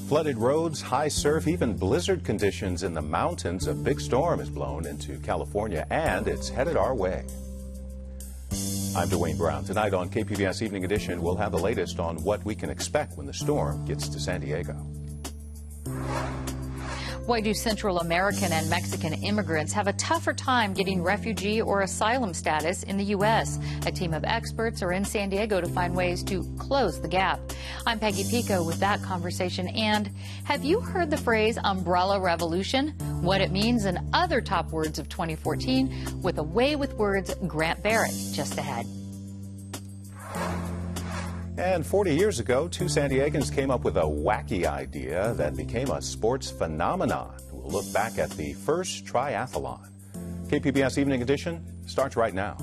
Flooded roads, high surf, even blizzard conditions in the mountains. A big storm has blown into California, and it's headed our way. I'm Dwayne Brown. Tonight on KPBS Evening Edition, we'll have the latest on what we can expect when the storm gets to San Diego. Why do Central American and Mexican immigrants have a tougher time getting refugee or asylum status in the U.S.? A team of experts are in San Diego to find ways to close the gap. I'm Peggy Pico with that conversation. And have you heard the phrase umbrella revolution? What it means and other top words of 2014 with Away with Words Grant Barrett just ahead. And 40 years ago, two San Diegans came up with a wacky idea that became a sports phenomenon. We'll look back at the first triathlon. KPBS Evening Edition starts right now.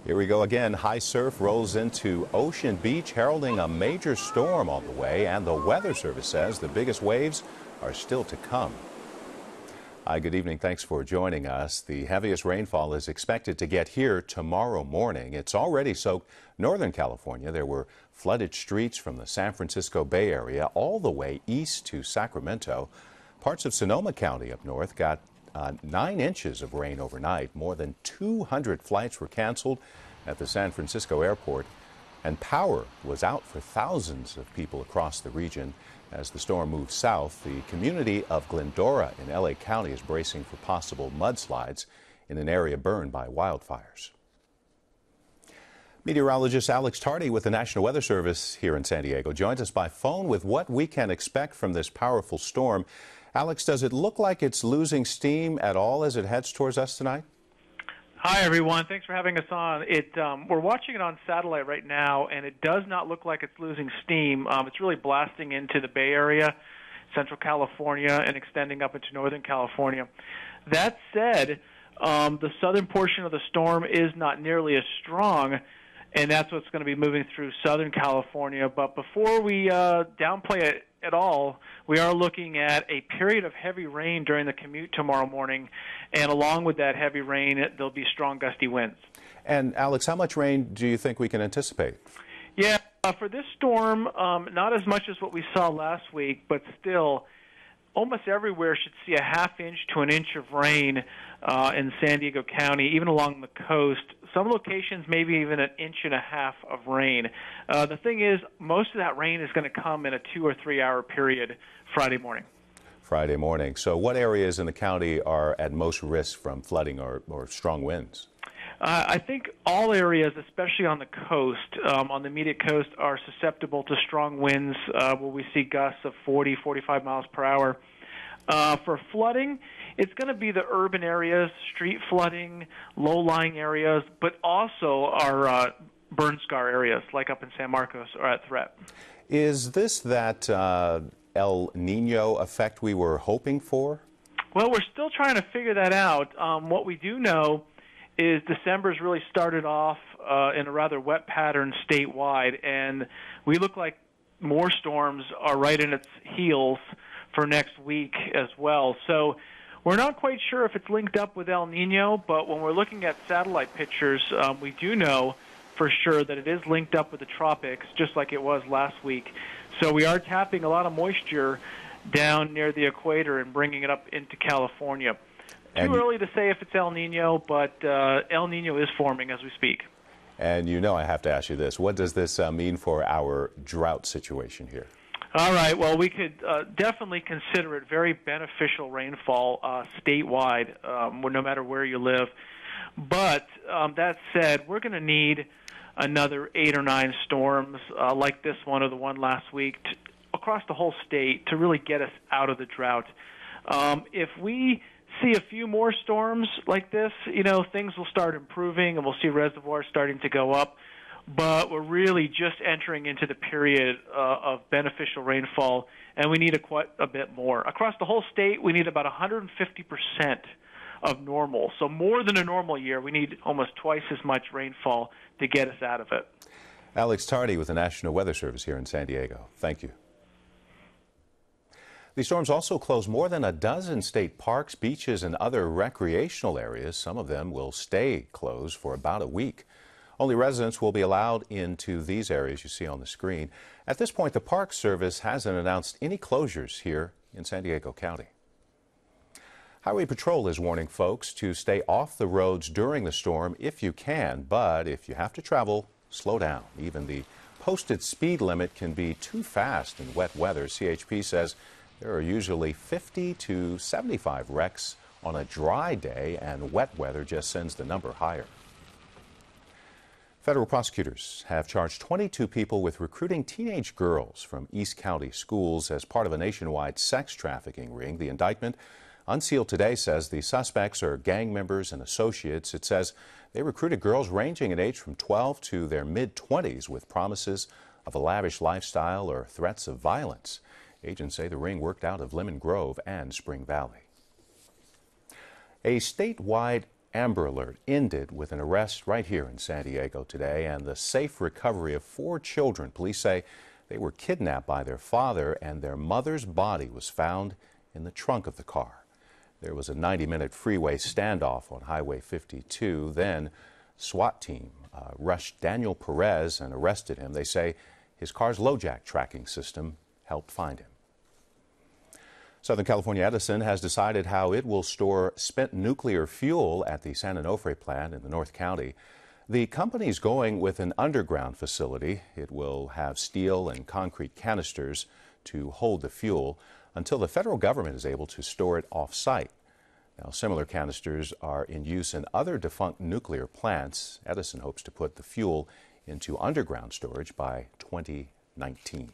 Here we go again. High surf rolls into Ocean Beach, heralding a major storm on the way, and the Weather Service says the biggest waves are still to come. Hi, good evening. Thanks for joining us. The heaviest rainfall is expected to get here tomorrow morning. It's already soaked Northern California. There were flooded streets from the San Francisco Bay Area all the way east to Sacramento. Parts of Sonoma County up north got 9 inches of rain overnight. More than 200 flights were canceled at the San Francisco airport, and power was out for thousands of people across the region. As the storm moves south, the community of Glendora in LA County is bracing for possible mudslides in an area burned by wildfires. Meteorologist Alex Tardy with the National Weather Service here in San Diego joins us by phone with what we can expect from this powerful storm. Alex, does it look like it's losing steam at all as it heads towards us tonight? Hi, everyone. Thanks for having us on. We're watching it on satellite right now, and it does not look like it's losing steam. It's really blasting into the Bay Area, Central California, and extending up into Northern California. That said, the southern portion of the storm is not nearly as strong, and that's what's going to be moving through Southern California. But before we downplay it at all, we are looking at a period of heavy rain during the commute tomorrow morning, and along with that heavy rain, there'll be strong gusty winds. And Alex, how much rain do you think we can anticipate? Yeah, for this storm, not as much as what we saw last week, but still, almost everywhere should see a ½ inch to 1 inch of rain in San Diego County, even along the coast. Some locations, maybe even 1.5 inches of rain. The thing is, most of that rain is going to come in a 2 or 3 hour period Friday morning. Friday morning. So what areas in the county are at most risk from flooding or strong winds? I think all areas, especially on the coast, on the immediate coast, are susceptible to strong winds where we see gusts of 40, 45 miles per hour. For flooding, it's going to be the urban areas, street flooding, low-lying areas, but also our burn scar areas, like up in San Marcos, are at threat. Is this that El Nino effect we were hoping for? Well, we're still trying to figure that out. What we do know is December's really started off in a rather wet pattern statewide, and we look like more storms are right in its heels for next week as well. So we're not quite sure if it's linked up with El Nino, but when we're looking at satellite pictures, we do know for sure that it is linked up with the tropics, just like it was last week. So we are tapping a lot of moisture down near the equator and bringing it up into California. Too early to say if it's El Nino, but El Nino is forming as we speak. And you know I have to ask you this. What does this mean for our drought situation here? All right. Well, we could definitely consider it very beneficial rainfall statewide, no matter where you live. But that said, we're going to need another 8 or 9 storms like this one or the one last week across the whole state to really get us out of the drought. If we see a few more storms like this, things will start improving and we'll see reservoirs starting to go up. But we're really just entering into the period of beneficial rainfall, and we need quite a bit more. Across the whole state, we need about 150% of normal. So more than a normal year, we need almost twice as much rainfall to get us out of it. Alex Tardy with the National Weather Service here in San Diego. Thank you. These storms also close more than a dozen state parks, beaches, and other recreational areas. Some of them will stay closed for about a week. Only residents will be allowed into these areas you see on the screen. At this point, the Park Service hasn't announced any closures here in San Diego County. Highway Patrol is warning folks to stay off the roads during the storm if you can, but if you have to travel, slow down. Even the posted speed limit can be too fast in wet weather. CHP says there are usually 50 to 75 wrecks on a dry day, and wet weather just sends the number higher. Federal prosecutors have charged 22 people with recruiting teenage girls from East County schools as part of a nationwide sex trafficking ring. The indictment, unsealed today, says the suspects are gang members and associates. It says they recruited girls ranging in age from 12 to their mid-20s with promises of a lavish lifestyle or threats of violence. Agents say the ring worked out of Lemon Grove and Spring Valley. A statewide Amber Alert ended with an arrest right here in San Diego today and the safe recovery of 4 children. Police say they were kidnapped by their father and their mother's body was found in the trunk of the car. There was a 90-minute freeway standoff on Highway 52. Then SWAT team rushed Daniel Perez and arrested him. They say his car's LoJack tracking system helped find him. Southern California Edison has decided how it will store spent nuclear fuel at the San Onofre plant in the North County. The company's going with an underground facility. It will have steel and concrete canisters to hold the fuel until the federal government is able to store it off-site. Now, similar canisters are in use in other defunct nuclear plants. Edison hopes to put the fuel into underground storage by 2019.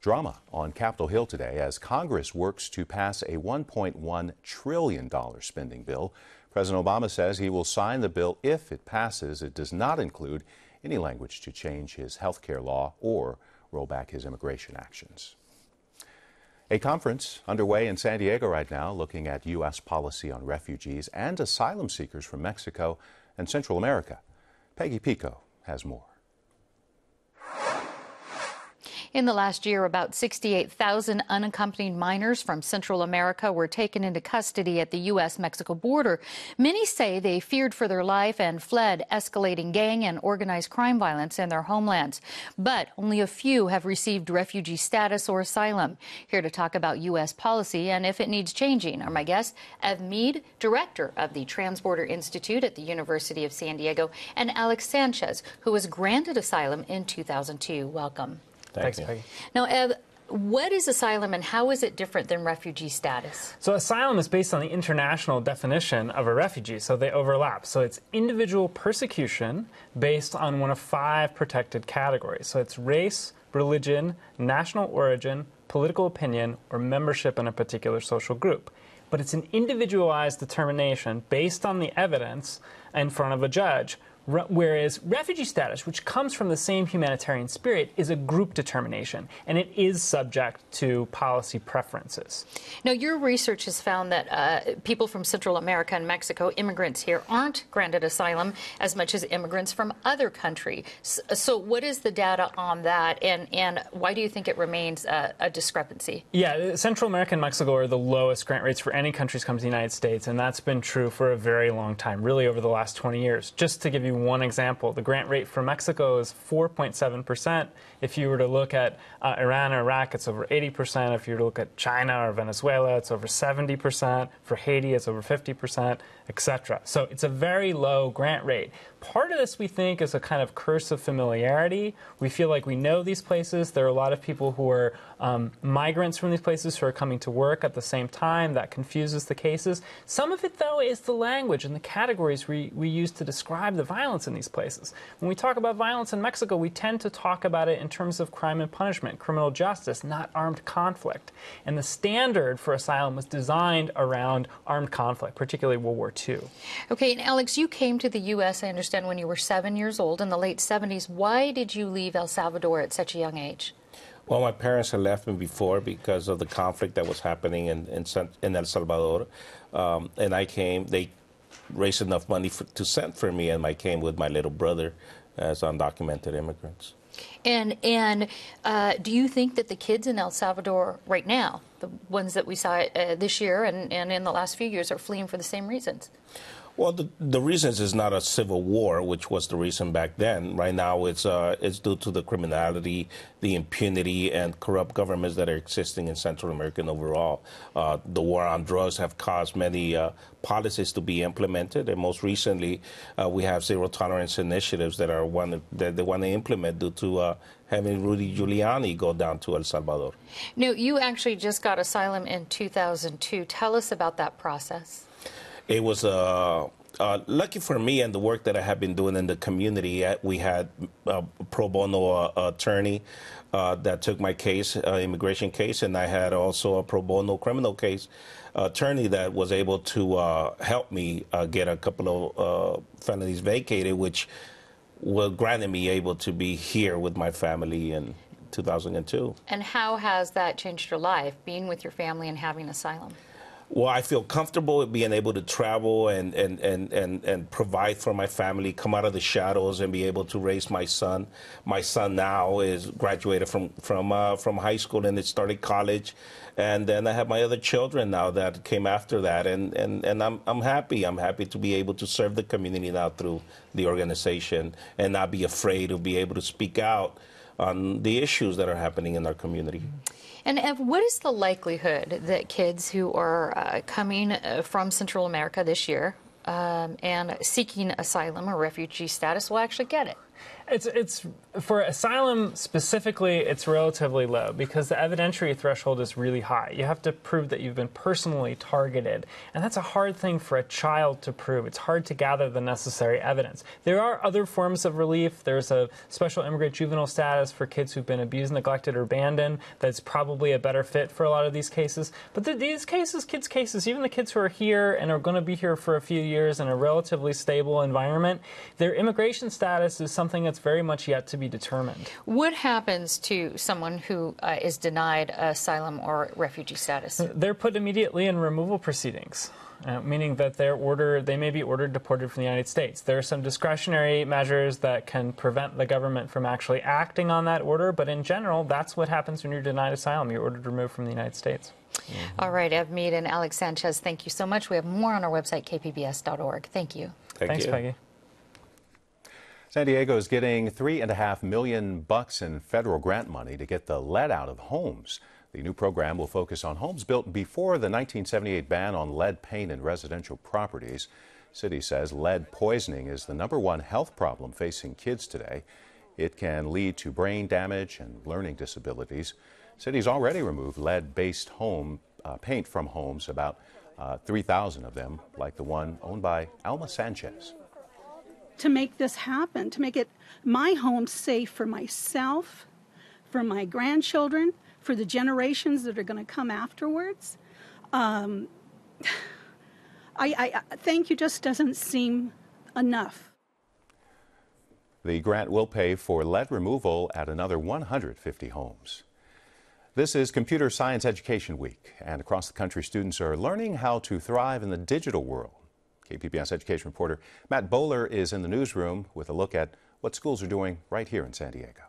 Drama on Capitol Hill today as Congress works to pass a $1.1 trillion spending bill. President Obama says he will sign the bill if it passes. It does not include any language to change his health care law or roll back his immigration actions. A conference underway in San Diego right now looking at U.S. policy on refugees and asylum seekers from Mexico and Central America. Peggy Pico has more. In the last year, about 68,000 unaccompanied minors from Central America were taken into custody at the U.S.-Mexico border. Many say they feared for their life and fled escalating gang and organized crime violence in their homelands. But only a few have received refugee status or asylum. Here to talk about U.S. policy and if it needs changing are my guests, Ev Mead, director of the Transborder Institute at the University of San Diego, and Alex Sanchez, who was granted asylum in 2002. Welcome. Thanks, Peggy. Now, Ev, what is asylum and how is it different than refugee status? So asylum is based on the international definition of a refugee, so they overlap. So it's individual persecution based on one of 5 protected categories. So it's race, religion, national origin, political opinion, or membership in a particular social group. But it's an individualized determination based on the evidence in front of a judge. Whereas refugee status, which comes from the same humanitarian spirit, is a group determination, and it is subject to policy preferences. Now, your research has found that people from Central America and Mexico, immigrants here, aren't granted asylum as much as immigrants from other countries. So what is the data on that, and why do you think it remains a discrepancy? Yeah, Central America and Mexico are the lowest grant rates for any countries come to the United States, and that's been true for a very long time, really over the last 20 years. Just to give you one example, the grant rate for Mexico is 4.7%. If you were to look at Iran or Iraq, it's over 80%. If you were to look at China or Venezuela, it's over 70%. For Haiti, it's over 50%, etc. So it's a very low grant rate. Part of this, we think, is a kind of curse of familiarity. We feel like we know these places. There are a lot of people who are migrants from these places who are coming to work at the same time. That confuses the cases. Some of it, though, is the language and the categories we use to describe the violence in these places. When we talk about violence in Mexico, we tend to talk about it in terms of crime and punishment, criminal justice, not armed conflict. And the standard for asylum was designed around armed conflict, particularly World War II. Okay, and Alex, you came to the U.S., I understand, when you were 7 years old in the late 70s. Why did you leave El Salvador at such a young age? Well, my parents had left me before because of the conflict that was happening in El Salvador. And I came, they raised enough money to send for me, and I came with my little brother as undocumented immigrants. And do you think that the kids in El Salvador right now, the ones that we saw this year and in the last few years, are fleeing for the same reasons? Well, the reasons is not a civil war, which was the reason back then. Right now, it's due to the criminality, the impunity, and corrupt governments that are existing in Central America and overall. The war on drugs have caused many policies to be implemented, and most recently, we have zero tolerance initiatives that they want to implement due to having Rudy Giuliani go down to El Salvador. No, you actually just got asylum in 2002. Tell us about that process. It was lucky for me and the work that I have been doing in the community. We had a pro bono attorney that took my case, immigration case, and I had also a pro bono criminal case attorney that was able to help me get a couple of felonies vacated, which granted me able to be here with my family in 2002. And how has that changed your life, being with your family and having asylum? Well, I feel comfortable with being able to travel and provide for my family, come out of the shadows and be able to raise my son. My son now is graduated from high school and it started college. And then I have my other children now that came after that. And I'm happy. I'm happy to be able to serve the community now through the organization and not be afraid to be able to speak out on the issues that are happening in our community. And Ev, what is the likelihood that kids who are coming from Central America this year and seeking asylum or refugee status will actually get it? It's for asylum specifically, it's relatively low because the evidentiary threshold is really high. You have to prove that you've been personally targeted, and that's a hard thing for a child to prove. It's hard to gather the necessary evidence. There are other forms of relief. There's a special immigrant juvenile status for kids who've been abused, neglected, or abandoned. That's probably a better fit for a lot of these cases. But these cases, kids' cases, even the kids who are here and are going to be here for a few years in a relatively stable environment, their immigration status is something that's very much yet to be determined. What happens to someone who is denied asylum or refugee status? They're put immediately in removal proceedings, meaning that they may be ordered deported from the United States. There are some discretionary measures that can prevent the government from actually acting on that order, but in general, that's what happens when you're denied asylum. You're ordered removed from the United States. All right, Ev Mead and Alex Sanchez, thank you so much. We have more on our website, kpbs.org. Thank you. Thanks, Peggy. San Diego is getting $3.5 million in federal grant money to get the lead out of homes. The new program will focus on homes built before the 1978 ban on lead paint in residential properties. City says lead poisoning is the #1 health problem facing kids today. It can lead to brain damage and learning disabilities. City's already removed lead-based paint from homes, about 3,000 of them, like the one owned by Alma Sanchez. To make this happen, to make my home safe for myself, for my grandchildren, for the generations that are going to come afterwards. Thank you just doesn't seem enough. The grant will pay for lead removal at another 150 homes. This is Computer Science Education Week, and across the country, students are learning how to thrive in the digital world. KPBS education reporter Matt Bowler is in the newsroom with a look at what schools are doing right here in San Diego.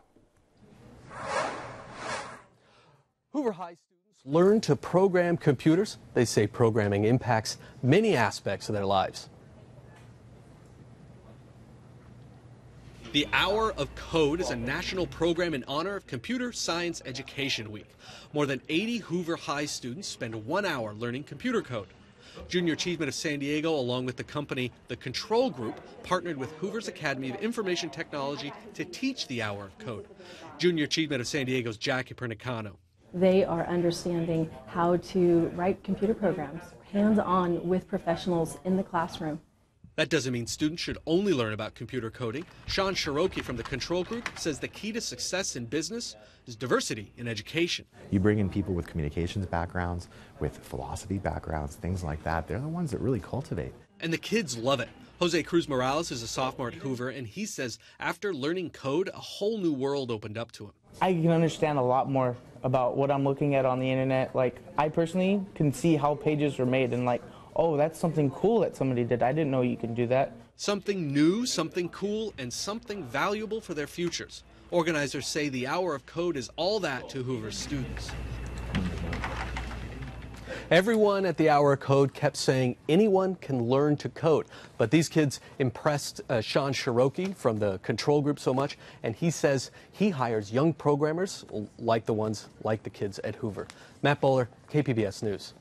Hoover High students learn to program computers. They say programming impacts many aspects of their lives. The Hour of Code is a national program in honor of Computer Science Education Week. More than 80 Hoover High students spend 1 hour learning computer code. Junior Achievement of San Diego, along with the company The Control Group, partnered with Hoover's Academy of Information Technology to teach the Hour of Code. Junior Achievement of San Diego's Jackie Pernicano. They are understanding how to write computer programs, hands-on with professionals in the classroom. That doesn't mean students should only learn about computer coding. Sean Shiroki from the Control Group says the key to success in business is diversity in education. You bring in people with communications backgrounds, with philosophy backgrounds, things like that. They're the ones that really cultivate. And the kids love it. Jose Cruz Morales is a sophomore at Hoover, and he says after learning code, a whole new world opened up to him. I can understand a lot more about what I'm looking at on the internet. Like, I personally can see how pages are made and like, oh, that's something cool that somebody did. I didn't know you can do that. Something new, something cool, and something valuable for their futures. Organizers say the Hour of Code is all that to Hoover's students. Everyone at the Hour of Code kept saying anyone can learn to code. But these kids impressed Sean Cherokee from the control group so much, and he says he hires young programmers like the ones like the kids at Hoover. Matt Bowler, KPBS News.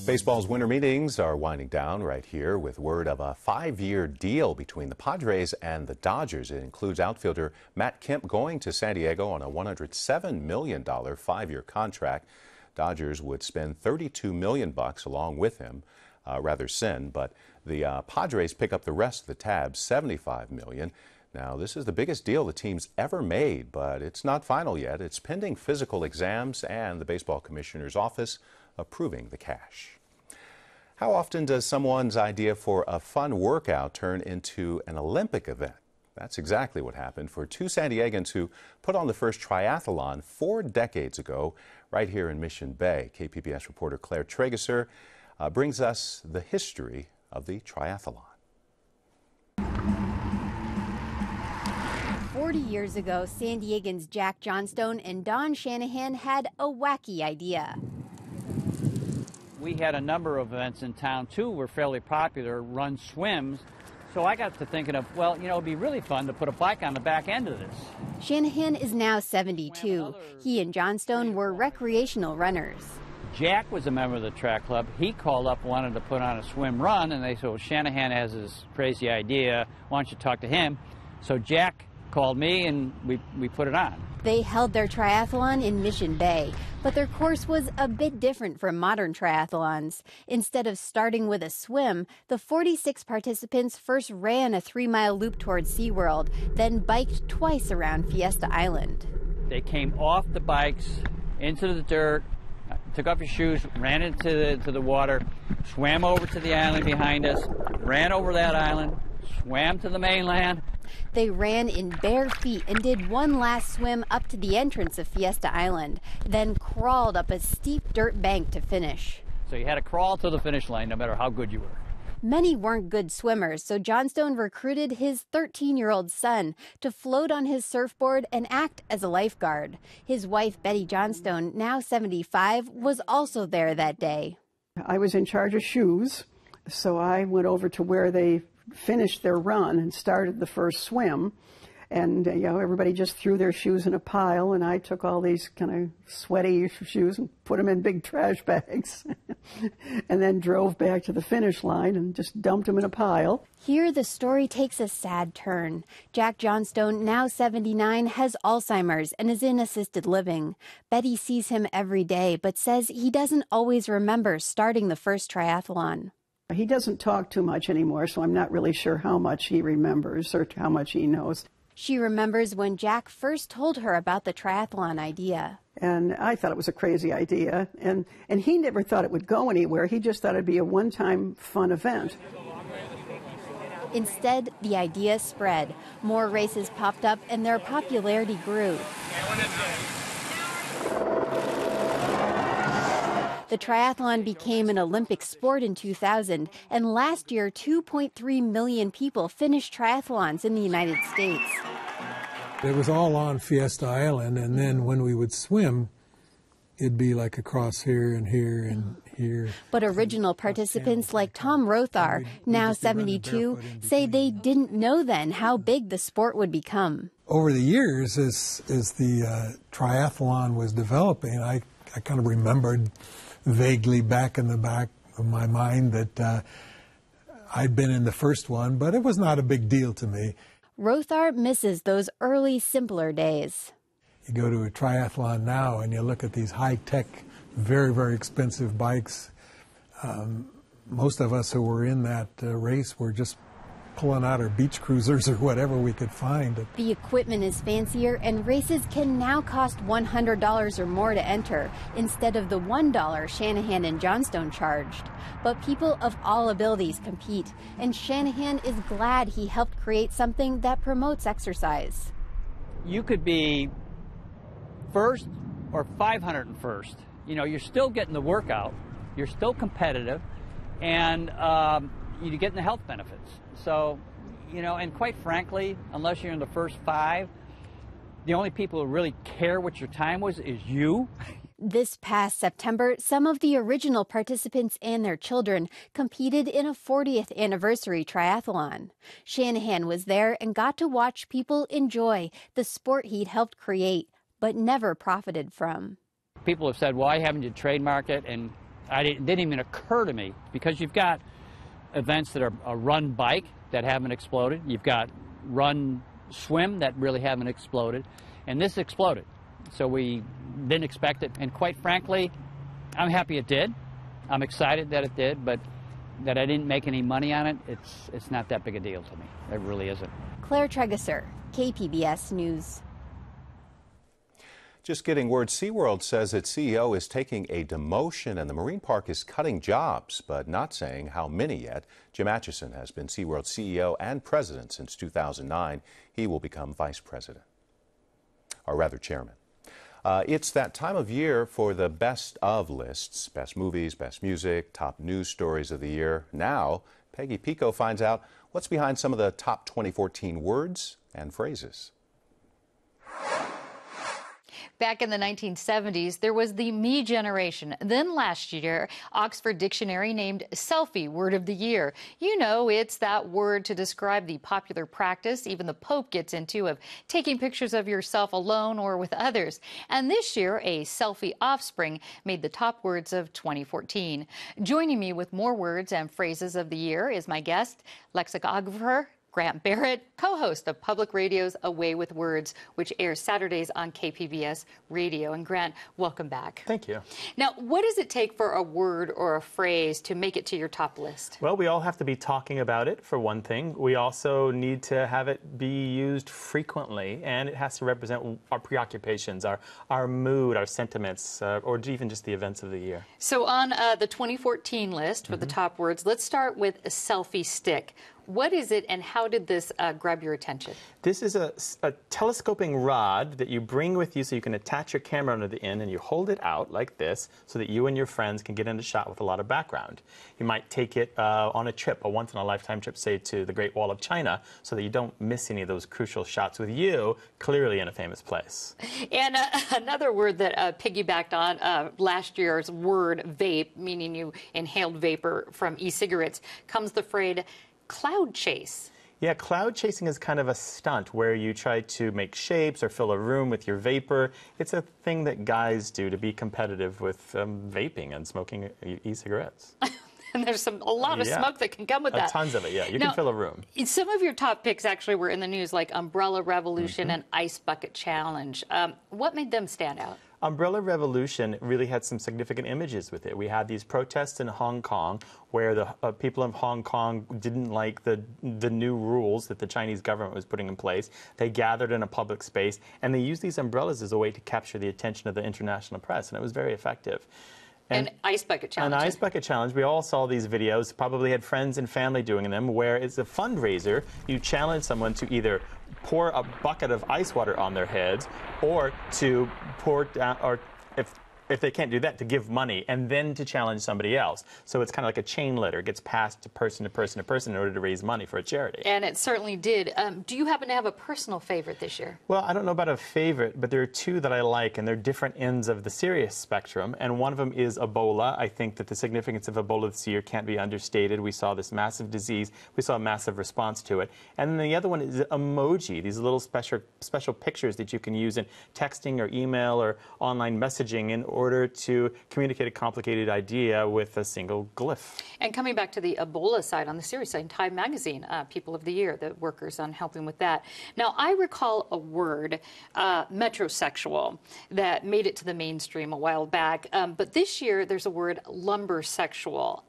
Baseball's winter meetings are winding down right here with word of a 5-year deal between the Padres and the Dodgers. It includes outfielder Matt Kemp going to San Diego on a $107 million 5-year contract. Dodgers would spend $32 million along with him, rather Sin, but the Padres pick up the rest of the tab, $75 million. Now, this is the biggest deal the team's ever made, but it's not final yet. It's pending physical exams and the baseball commissioner's office approving the cash. How often does someone's idea for a fun workout turn into an Olympic event? That's exactly what happened for two San Diegans who put on the first triathlon 4 decades ago right here in Mission Bay. KPBS reporter Claire Trageser brings us the history of the triathlon. 40 years ago, San Diegans Jack Johnstone and Don Shanahan had a wacky idea. We had a number of events in town, too, were fairly popular, run swims. So I got to thinking of, well, you know, it'd be really fun to put a bike on the back end of this. Shanahan is now 72. He and Johnstone were recreational runners. Jack was a member of the track club. He called up, wanted to put on a swim run, and they said, well, Shanahan has this crazy idea. Why don't you talk to him? So Jack called me, and we put it on. They held their triathlon in Mission Bay, but their course was a bit different from modern triathlons. Instead of starting with a swim, the 46 participants first ran a 3-mile loop towards SeaWorld, then biked twice around Fiesta Island. They came off the bikes, into the dirt, took off your shoes, ran into the water, swam over to the island behind us, ran over that island, swam to the mainland. They ran in bare feet and did one last swim up to the entrance of Fiesta Island, then crawled up a steep dirt bank to finish. So you had to crawl to the finish line no matter how good you were. Many weren't good swimmers, so Johnstone recruited his 13-year-old son to float on his surfboard and act as a lifeguard. His wife, Betty Johnstone, now 75, was also there that day. I was in charge of shoes, so I went over to where they finished their run and started the first swim, and you know, everybody just threw their shoes in a pile, and I took all these kind of sweaty shoes and put them in big trash bags and then drove back to the finish line and just dumped them in a pile. Here the story takes a sad turn. Jack Johnstone, now 79, has Alzheimer's and is in assisted living. Betty sees him every day but says he doesn't always remember starting the first triathlon. He doesn't talk too much anymore, so I'm not really sure how much he remembers or how much he knows. She remembers when Jack first told her about the triathlon idea. And I thought it was a crazy idea, and he never thought it would go anywhere. He just thought it'd be a one-time fun event. Instead, the idea spread. More races popped up, and their popularity grew. The triathlon became an Olympic sport in 2000, and last year 2.3 million people finished triathlons in the United States. It was all on Fiesta Island, and then when we would swim, it'd be like across here and here and here. But original participants like Tom Rothar, now 72, say they didn't know then how big the sport would become. Over the years, as the triathlon was developing, I kind of remembered vaguely back in the back of my mind that I'd been in the first one, but it was not a big deal to me. Rothar misses those early, simpler days. You go to a triathlon now and you look at these high-tech, very, very expensive bikes. Most of us who were in that race were just pulling out our beach cruisers or whatever we could find. The equipment is fancier, and races can now cost $100 or more to enter, instead of the $1 Shanahan and Johnstone charged. But people of all abilities compete, and Shanahan is glad he helped create something that promotes exercise. You could be 101st or 501st. You know, you're still getting the workout, you're still competitive, and you're getting the health benefits. So, you know, and quite frankly, unless you're in the first 5, the only people who really care what your time was is you. This past September, some of the original participants and their children competed in a 40th anniversary triathlon. Shanahan was there and got to watch people enjoy the sport he'd helped create, but never profited from. People have said, why haven't you trademarked it? And it didn't even occur to me, because you've got events that are a run bike that haven't exploded. You've got run swim that really haven't exploded. And this exploded. So we didn't expect it. And quite frankly, I'm happy it did. I'm excited that it did, but that I didn't make any money on it, it's not that big a deal to me. It really isn't. Claire Tregeser, KPBS News. Just getting word, SeaWorld says its CEO is taking a demotion and the marine park is cutting jobs, but not saying how many yet. Jim Atchison has been SeaWorld's CEO and president since 2009. He will become vice president, or rather chairman. It's that time of year for the best of lists, best movies, best music, top news stories of the year. Now, Peggy Pico finds out what's behind some of the top 2014 words and phrases. Back in the 1970s, there was the me generation. Then last year, Oxford Dictionary named selfie word of the year. You know, it's that word to describe the popular practice even the Pope gets into of taking pictures of yourself alone or with others. And this year, a selfie offspring made the top words of 2014. Joining me with more words and phrases of the year is my guest, lexicographer Grant Barrett, co-host of Public Radio's Away with Words, which airs Saturdays on KPBS Radio. And Grant, welcome back. Thank you. Now, what does it take for a word or a phrase to make it to your top list? Well, we all have to be talking about it, for one thing. We also need to have it be used frequently, and it has to represent our preoccupations, our mood, our sentiments, or even just the events of the year. So on the 2014 list for the top words, let's start with a selfie stick. What is it, and how did this grab your attention? This is a telescoping rod that you bring with you so you can attach your camera under the end, and you hold it out like this so that you and your friends can get in a shot with a lot of background. You might take it on a trip, a once-in-a-lifetime trip, say to the Great Wall of China, so that you don't miss any of those crucial shots with you clearly in a famous place. And another word that piggybacked on last year's word, vape, meaning you inhaled vapor from e-cigarettes, comes the phrase cloud chase. Yeah, cloud chasing is kind of a stunt where you try to make shapes or fill a room with your vapor. It's a thing that guys do to be competitive with vaping and smoking e-cigarettes. And there's a lot of smoke that can come with that. Tons of it, yeah. You can fill a room. Some of your top picks actually were in the news, like Umbrella Revolution and Ice Bucket Challenge. What made them stand out? Umbrella Revolution really had some significant images with it. We had these protests in Hong Kong where the people of Hong Kong didn't like the new rules that the Chinese government was putting in place. They gathered in a public space, and they used these umbrellas as a way to capture the attention of the international press, and it was very effective. And Ice Bucket Challenge. An Ice Bucket Challenge. We all saw these videos, probably had friends and family doing them, where it's a fundraiser. You challenge someone to either pour a bucket of ice water on their heads or to pour down, or if they can't do that, to give money and then to challenge somebody else. So it's kind of like a chain letter. It gets passed to person to person to person in order to raise money for a charity. And it certainly did. Do you happen to have a personal favorite this year? Well, I don't know about a favorite, but there are two that I like, and they're different ends of the serious spectrum. And one of them is Ebola. I think that the significance of Ebola this year can't be understated. We saw this massive disease. We saw a massive response to it. And then the other one is emoji, these little special pictures that you can use in texting or email or online messaging in order to communicate a complicated idea with a single glyph. And coming back to the Ebola side, on the serious side, Time Magazine, People of the Year, the workers on helping with that. Now, I recall a word, metrosexual, that made it to the mainstream a while back. But this year, there's a word, lumbersexual.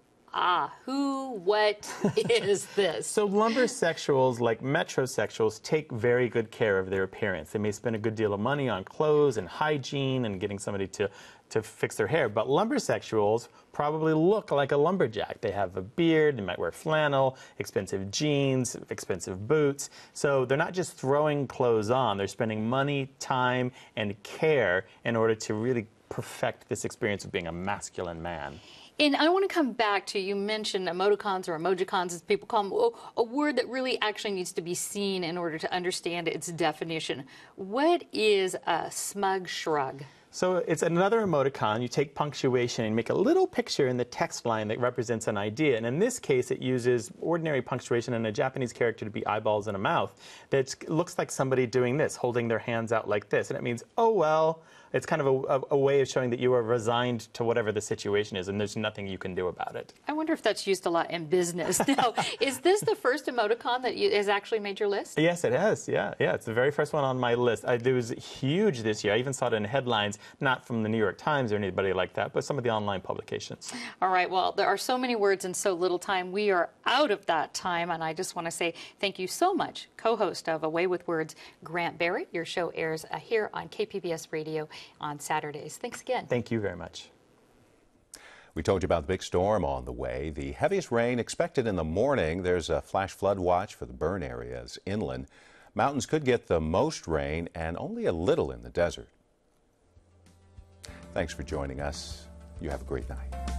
What is this? So lumbersexuals, like metrosexuals, take very good care of their appearance. They may spend a good deal of money on clothes and hygiene and getting somebody to to fix their hair, but lumbersexuals probably look like a lumberjack. They have a beard, they might wear flannel, expensive jeans, expensive boots. So they're not just throwing clothes on, they're spending money, time, and care in order to really perfect this experience of being a masculine man. And I want to come back to, you mentioned emoticons or emojicons, as people call them, a word that really actually needs to be seen in order to understand its definition. What is a smug shrug? So it's another emoticon. You take punctuation and make a little picture in the text line that represents an idea. And in this case, it uses ordinary punctuation and a Japanese character to be eyeballs and a mouth that looks like somebody doing this, holding their hands out like this. And it means, oh, well. It's kind of a way of showing that you are resigned to whatever the situation is and there's nothing you can do about it. I wonder if that's used a lot in business. Now, is this the first emoticon that has actually made your list? Yes, it has. Yeah, it's the very first one on my list. It was huge this year. I even saw it in headlines, not from the New York Times or anybody like that, but some of the online publications. All right, well, there are so many words in so little time. We are out of that time, and I just want to say thank you so much, co-host of Away with Words, Grant Barrett. Your show airs here on KPBS Radio on Saturdays. Thanks again. Thank you very much. We told you about the big storm on the way. The heaviest rain expected in the morning. There's a flash flood watch for the burn areas inland. Mountains could get the most rain and only a little in the desert. Thanks for joining us. You have a great night.